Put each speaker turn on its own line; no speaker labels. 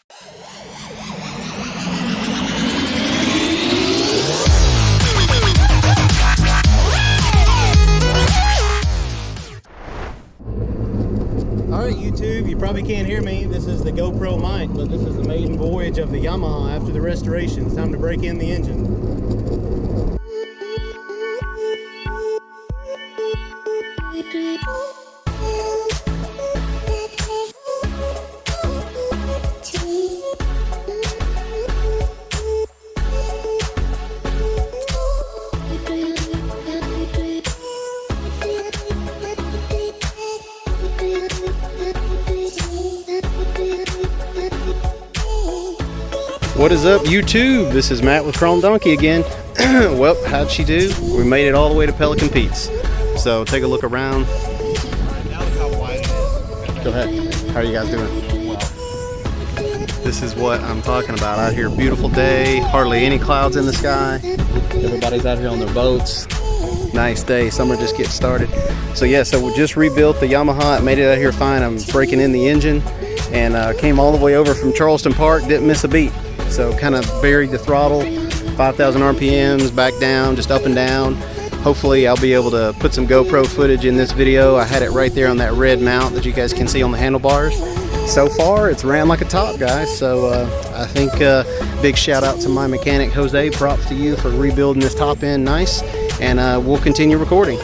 Alright YouTube, you probably can't hear me. This is the GoPro mic, but this is the maiden voyage of the Yamaha after the restoration. It's time to break in the engine. What is up YouTube? This is Matt with Chrome Donkey again. Well, how'd she do? We made it all the way to Pelican Pete's. So take a look around.
Now look how wide it is.
Go ahead. How are you guys doing? This is what I'm talking about out here. Beautiful day, hardly any clouds in the sky. Everybody's out here on their boats. Nice day, summer just getting started. So yeah, so we just rebuilt the Yamaha. I made it out here fine. I'm breaking in the engine and came all the way over from Charleston Park, didn't miss a beat. So kind of buried the throttle, 5,000 RPMs, back down, just up and down. Hopefully I'll be able to put some GoPro footage in this video. I had it right there on that red mount that you guys can see on the handlebars. So far it's ran like a top, guys. So I think big shout out to my mechanic Jose. Props to you for rebuilding this top end nice, and we'll continue recording.